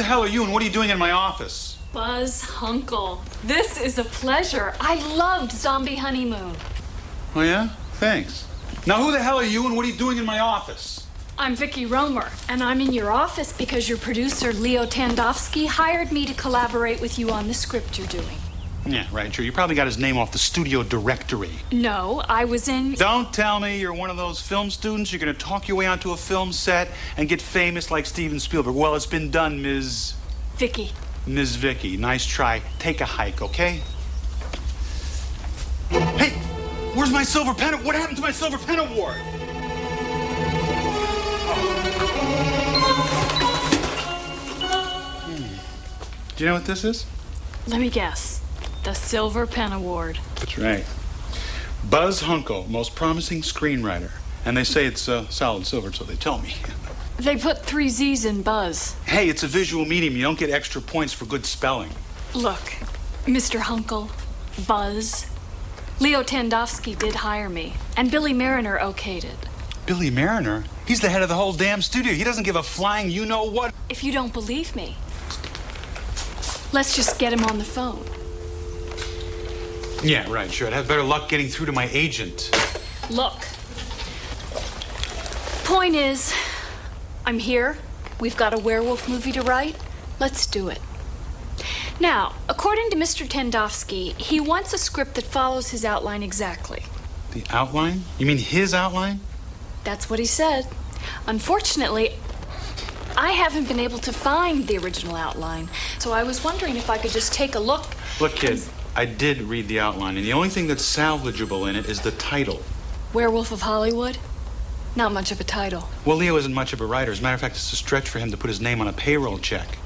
the hell are you and what are you doing in my office? Buzz Hunkle, this is a pleasure. I loved Zombie Honeymoon. Oh, yeah? Thanks. Now, who the hell are you and what are you doing in my office? I'm Vicki Romer, and I'm in your office because your producer, Leo Tandofsky, hired me to collaborate with you on the script you're doing. Yeah, right, sure. You probably got his name off the studio directory. No, I was in... Don't tell me you're one of those film students. You're going to talk your way onto a film set and get famous like Steven Spielberg. Well, it's been done, Ms. Vicki. Ms. Vicki. Nice try. Take a hike, okay? Hey, where's my silver pen? What happened to my silver pen award? Do you know what this is? Let me guess. The Silver Pen Award. That's right. Buzz Hunkle, most promising screenwriter. And they say it's solid silver, so they tell me. They put 3 Z's in Buzz. Hey, it's a visual medium. You don't get extra points for good spelling. Look, Mr. Hunkle, Buzz, Leo Tandofsky did hire me, and Billy Mariner okayed it. Billy Mariner? He's the head of the whole damn studio. He doesn't give a flying you-know-what. If you don't believe me, let's just get him on the phone. Yeah, right, sure. I'd have better luck getting through to my agent. Look. Point is, I'm here. We've got a werewolf movie to write. Let's do it. Now, according to Mr. Tandofsky, he wants a script that follows his outline exactly. The outline? You mean his outline? That's what he said. Unfortunately, I haven't been able to find the original outline, so I was wondering if I could just take a look. Look, kid, I did read the outline, and the only thing that's salvageable in it is the title. Werewolf of Hollywood? Not much of a title. Well, Leo isn't much of a writer. As a matter of fact, it's a stretch for him to put his name on a payroll check.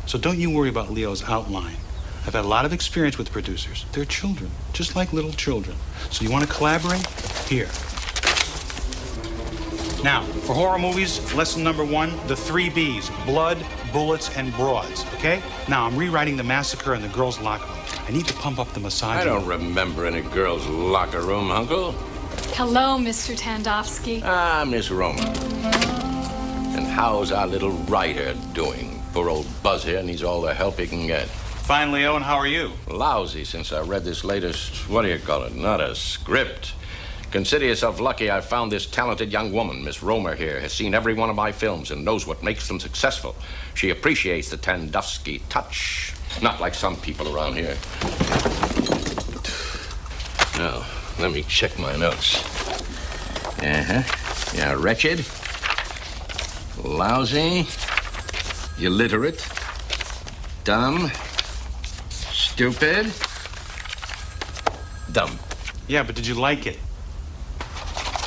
So don't you worry about Leo's outline. I've had a lot of experience with producers. They're children, just like little children. So you want to collaborate? Here. Now, for horror movies, lesson number 1, the 3 B's, blood, bullets, and broads, okay? Now, I'm rewriting The Massacre in the girls' locker room. I need to pump up the massage. I don't remember any girls' locker room, Uncle. Hello, Mr. Tandofsky. Ah, Miss Romer. And how's our little writer doing? Poor old Buzz here needs all the help he can get. Fine, Leo, and how are you? Lousy since I read this latest, what do you call it, not a script. Consider yourself lucky I found this talented young woman. Miss Romer here has seen every one of my films and knows what makes them successful. She appreciates the Tandofsky touch. Not like some people around here. Now, let me check my notes. Yeah, wretched, lousy, illiterate, dumb, stupid, dumb. Yeah, but did you like it?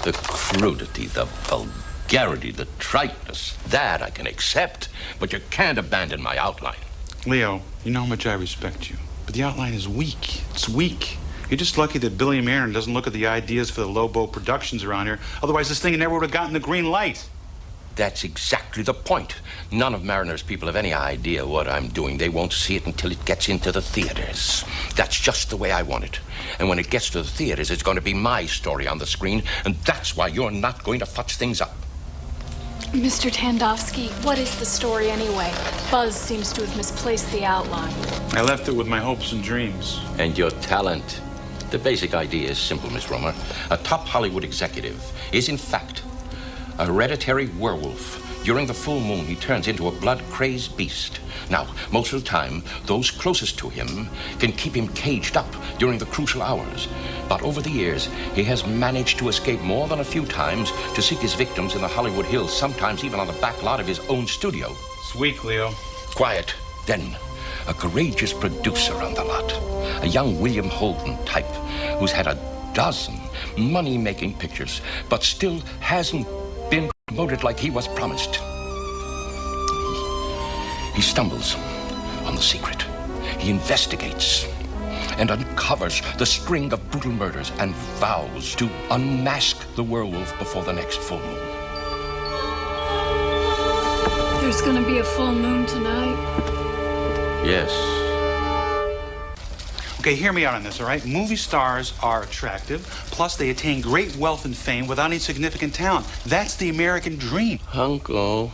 The crudity, the vulgarity, the triteness, that I can accept, but you can't abandon my outline. Leo, you know how much I respect you, but the outline is weak. It's weak. You're just lucky that Billy Mariner doesn't look at the ideas for the Lobo productions around here. Otherwise, this thing never would have gotten the green light. That's exactly the point. None of Mariner's people have any idea what I'm doing. They won't see it until it gets into the theaters. That's just the way I want it. And when it gets to the theaters, it's going to be my story on the screen, and that's why you're not going to fudge things up. Mr. Tandofsky, what is the story anyway? Buzz seems to have misplaced the outline. I left it with my hopes and dreams. And your talent. The basic idea is simple, Miss Romer. A top Hollywood executive is, in fact, a hereditary werewolf. During the full moon, he turns into a blood-crazed beast. Now, most of the time, those closest to him can keep him caged up during the crucial hours. But over the years, he has managed to escape more than a few times to seek his victims in the Hollywood Hills, sometimes even on the back lot of his own studio. It's weak, Leo. Quiet. Then, a courageous producer on the lot. A young William Holden type who's had a dozen money-making pictures, but still hasn't been promoted like he was promised. He stumbles on the secret. He investigates and uncovers the string of brutal murders and vows to unmask the werewolf before the next full moon. There's gonna be a full moon tonight. Yes. Okay, hear me out on this, all right? Movie stars are attractive, plus they attain great wealth and fame without any significant talent. That's the American dream. Uncle,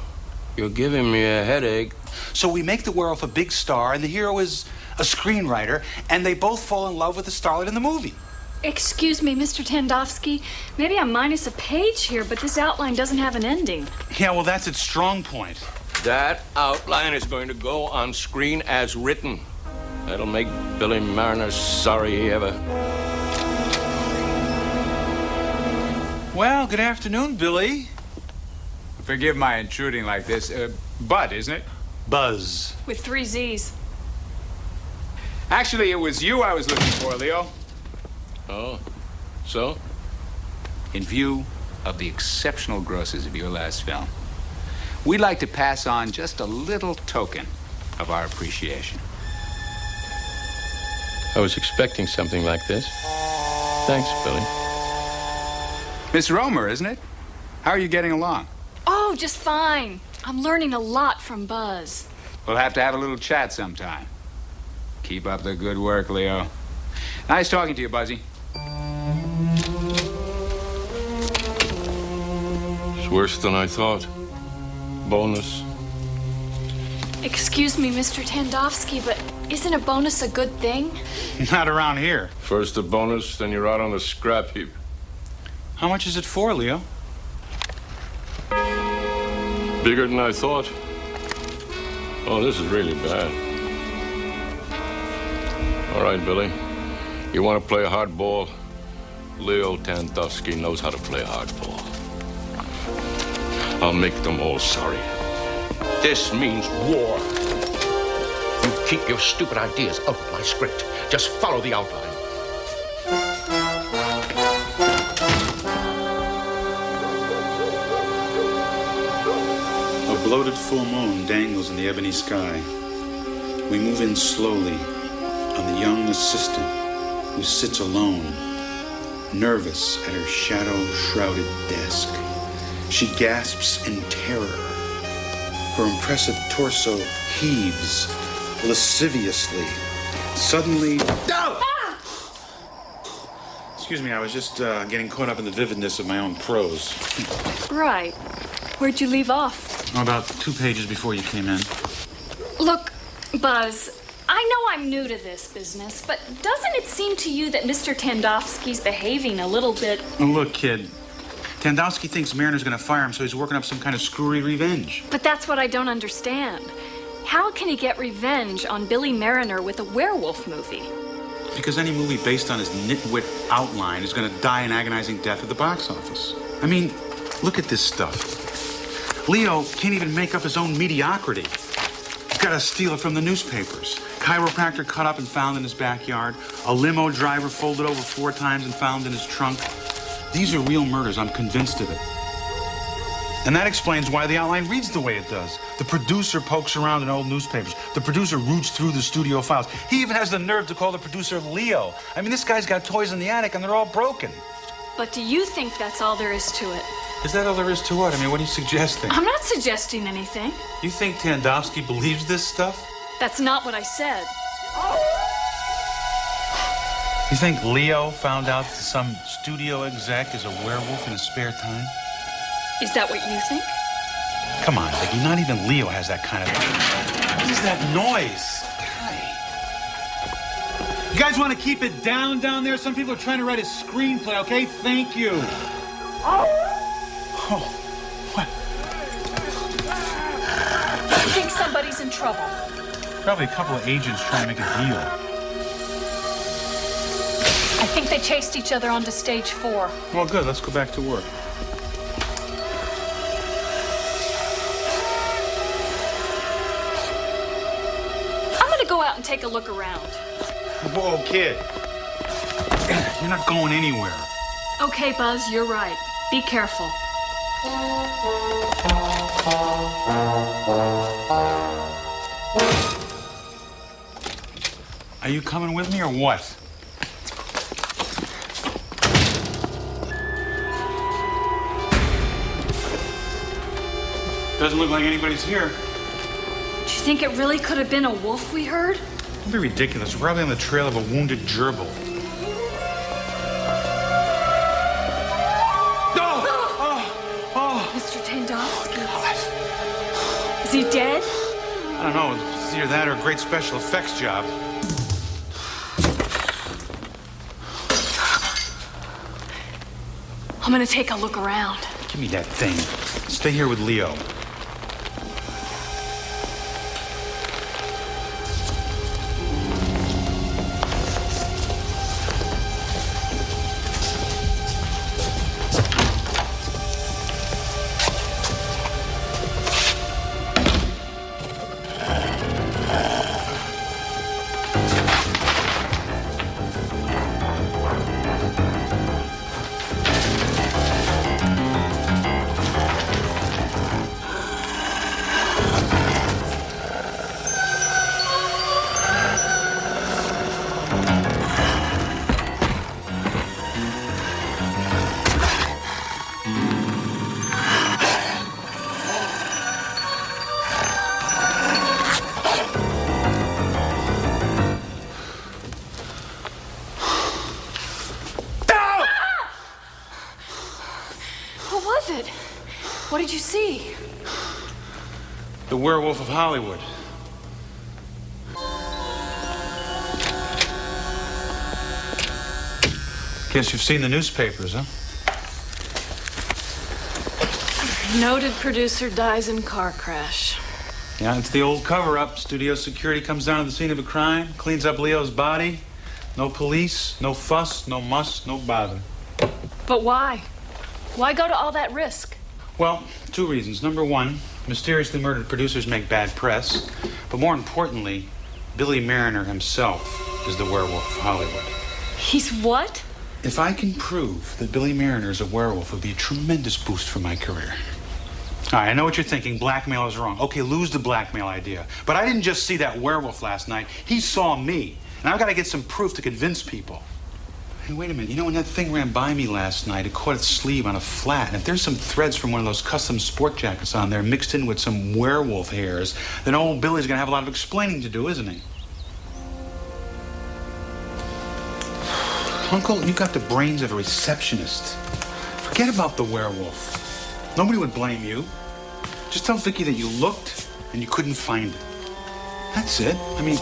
you're giving me a headache. So we make the werewolf a big star, and the hero is a screenwriter, and they both fall in love with the starlet in the movie. Excuse me, Mr. Tandowski. Maybe I'm minus a page here, but this outline doesn't have an ending. Yeah, well, that's its strong point. That outline is going to go on screen as written. That'll make Billy Mariner sorry he ever... Well, good afternoon, Billy. Forgive my intruding like this. Bud, isn't it? Buzz. With 3 Z's. Actually, it was you I was looking for, Leo. Oh, so? In view of the exceptional grosses of your last film, we'd like to pass on just a little token of our appreciation. I was expecting something like this. Thanks, Billy. Miss Romer, isn't it? How are you getting along? Oh, just fine. I'm learning a lot from Buzz. We'll have to have a little chat sometime. Keep up the good work, Leo. Nice talking to you, Buzzy. It's worse than I thought. Bonus. Excuse me, Mr. Tandowski, but isn't a bonus a good thing? Not around here. First a bonus, then you're out on the scrap heap. How much is it for, Leo? Bigger than I thought. Oh, this is really bad. All right, Billy. You want to play hardball? Leo Tandowski knows how to play hardball. I'll make them all sorry. This means war. You keep your stupid ideas out of my script. Just follow the outline. A bloated full moon dangles in the ebony sky. We move in slowly on the young assistant who sits alone, nervous at her shadow-shrouded desk. She gasps in terror. Her impressive torso heaves lasciviously. Suddenly... No! Ah! Excuse me, I was just getting caught up in the vividness of my own prose. Right. Where'd you leave off? About 2 pages before you came in. Look, Buzz, I know I'm new to this business, but doesn't it seem to you that Mr. Tandowski's behaving a little bit... Oh, look, kid. Tandowski thinks Mariner's gonna fire him, so he's working up some kind of screwy revenge. But that's what I don't understand. How can he get revenge on Billy Mariner with a werewolf movie? Because any movie based on his nitwit outline is gonna die an agonizing death at the box office. I mean, look at this stuff. Leo can't even make up his own mediocrity. He's gotta steal it from the newspapers. Chiropractor cut up and found in his backyard. A limo driver folded over 4 times and found in his trunk. These are real murders, I'm convinced of it. And that explains why the outline reads the way it does. The producer pokes around in old newspapers. The producer roots through the studio files. He even has the nerve to call the producer Leo. I mean, this guy's got toys in the attic and they're all broken. But do you think that's all there is to it? Is that all there is to what? I mean, what are you suggesting? I'm not suggesting anything. You think Tandowski believes this stuff? That's not what I said. You think Leo found out that some studio exec is a werewolf in his spare time? Is that what you think? Come on, Vicky, not even Leo has that kind of... What is that noise? You guys want to keep it down there? Some people are trying to write a screenplay, okay? Thank you. Oh, what? I think somebody's in trouble. Probably a couple of agents trying to make a deal. I think they chased each other onto stage 4. Well, good. Let's go back to work. I'm gonna go out and take a look around. Whoa, kid. You're not going anywhere. Okay, Buzz, you're right. Be careful. Are you coming with me or what? Doesn't look like anybody's here. Do you think it really could have been a wolf we heard? Don't be ridiculous. We're probably on the trail of a wounded gerbil. Mr. Tandowski. Is he dead? I don't know. It's either that or a great special effects job. I'm gonna take a look around. Give me that thing. Stay here with Leo. What was it? What did you see? The Werewolf of Hollywood. Guess you've seen the newspapers, huh? Noted producer dies in car crash. Yeah, it's the old cover-up. Studio security comes down to the scene of a crime, cleans up Leo's body. No police, no fuss, no muss, no bother. But why? Why go to all that risk? Well, two reasons. Number one, mysteriously murdered producers make bad press. But more importantly, Billy Mariner himself is the Werewolf of Hollywood. He's what? If I can prove that Billy Mariner is a werewolf, it would be a tremendous boost for my career. All right, I know what you're thinking. Blackmail is wrong. Okay, lose the blackmail idea. But I didn't just see that werewolf last night. He saw me. And I've got to get some proof to convince people. Hey, wait a minute. You know, when that thing ran by me last night, it caught its sleeve on a flat. And if there's some threads from one of those custom sport jackets on there mixed in with some werewolf hairs, then old Billy's going to have a lot of explaining to do, isn't he? Uncle, you got the brains of a receptionist. Forget about the werewolf. Nobody would blame you. Just tell Vicky that you looked and you couldn't find it. That's it. I mean,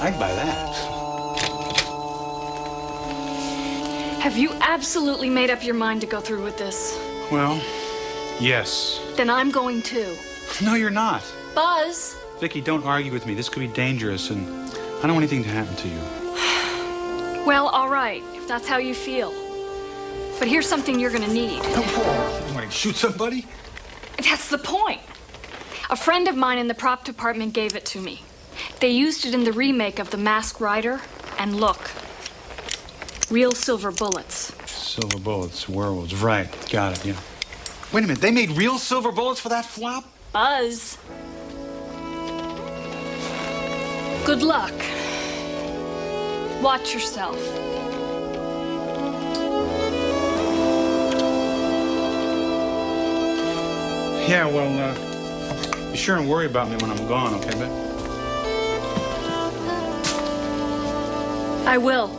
I'd buy that. Have you absolutely made up your mind to go through with this? Well, yes. Then I'm going too. No, you're not. Buzz! Vicky, don't argue with me. This could be dangerous, and I don't want anything to happen to you. Well, all right, if that's how you feel. But here's something you're gonna need. You want to shoot somebody? That's the point. A friend of mine in the prop department gave it to me. They used it in the remake of The Masked Rider, and look. Real silver bullets. Silver bullets, werewolves. Right, got it, yeah. Wait a minute, they made real silver bullets for that flop? Buzz. Good luck. Watch yourself. Yeah, well, be sure and worry about me when I'm gone, okay, babe? I will.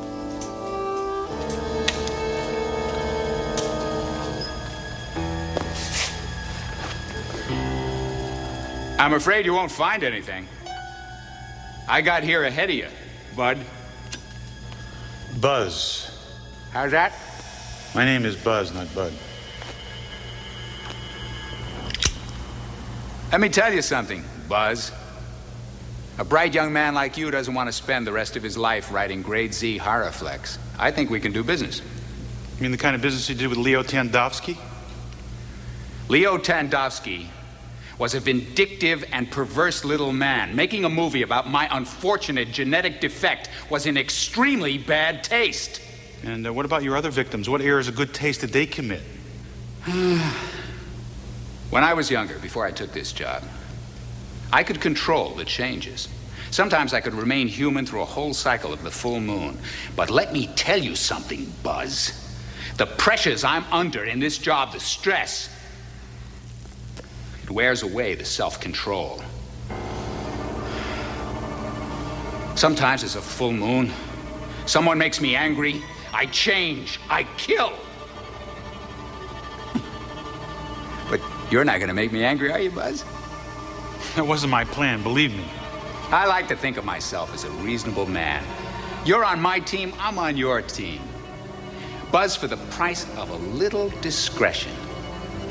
I'm afraid you won't find anything. I got here ahead of you, bud. Buzz. How's that? My name is Buzz, not Bud. Let me tell you something, Buzz. A bright young man like you doesn't want to spend the rest of his life writing grade Z horror flicks. I think we can do business. You mean the kind of business you did with Leo Tandowski? Leo Tandowski was a vindictive and perverse little man. Making a movie about my unfortunate genetic defect was in extremely bad taste. And what about your other victims? What errors of good taste did they commit? When I was younger, before I took this job, I could control the changes. Sometimes I could remain human through a whole cycle of the full moon. But let me tell you something, Buzz. The pressures I'm under in this job, the stress, it wears away the self-control. Sometimes it's a full moon. Someone makes me angry. I change. I kill. But you're not going to make me angry, are you, Buzz? That wasn't my plan, believe me. I like to think of myself as a reasonable man. You're on my team, I'm on your team. Buzz, for the price of a little discretion,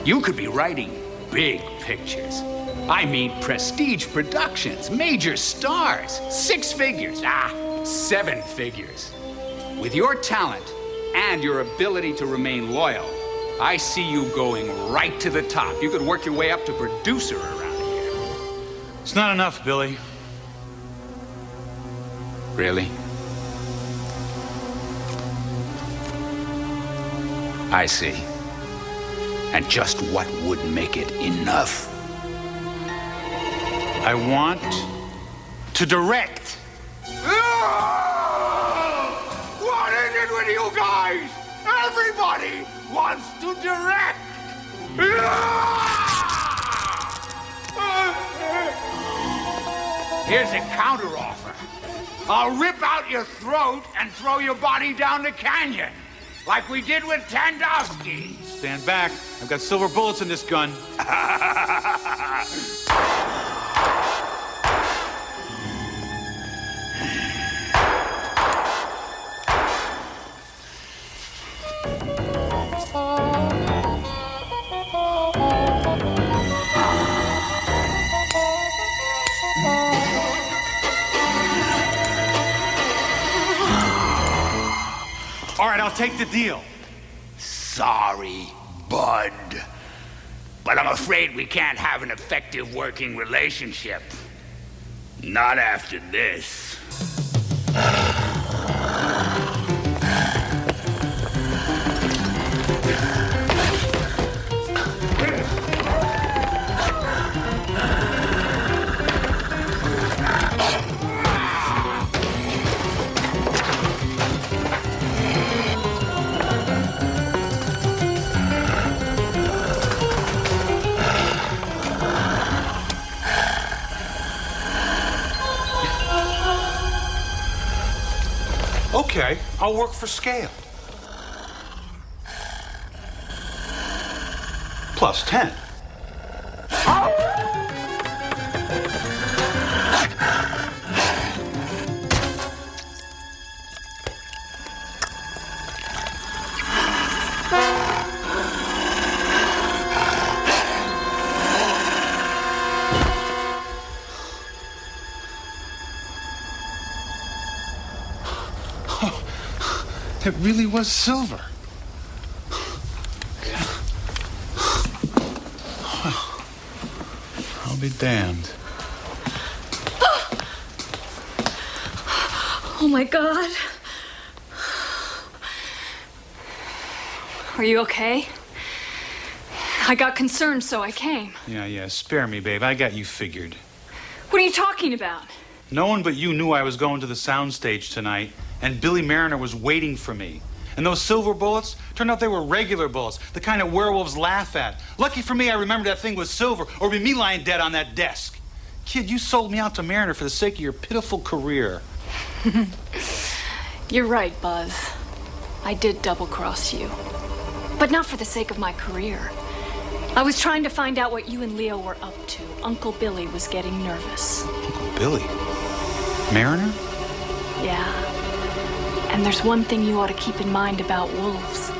you could be writing big pictures. I mean prestige productions, major stars, 6 figures, 7 figures. With your talent and your ability to remain loyal, I see you going right to the top. You could work your way up to producer around here. It's not enough, Billy. Really? I see. And just what would make it enough? I want to direct. What is it with you guys? Everybody wants to direct. Here's a counteroffer. I'll rip out your throat and throw your body down the canyon, like we did with Tandowski. Stand back. I've got silver bullets in this gun. All right, I'll take the deal. Sorry, bud. But I'm afraid we can't have an effective working relationship. Not after this. Okay, I'll work for scale. Plus 10. It really was silver. I'll be damned. Oh my God. Are you okay? I got concerned, so I came. Yeah, spare me, babe. I got you figured. What are you talking about? No one but you knew I was going to the soundstage tonight, and Billy Mariner was waiting for me. And those silver bullets, turned out they were regular bullets, the kind of werewolves laugh at. Lucky for me, I remembered that thing was silver, or it'd be me lying dead on that desk. Kid, you sold me out to Mariner for the sake of your pitiful career. You're right, Buzz. I did double-cross you. But not for the sake of my career. I was trying to find out what you and Leo were up to. Uncle Billy was getting nervous. Uncle Billy? Mariner? Yeah. And there's one thing you ought to keep in mind about wolves.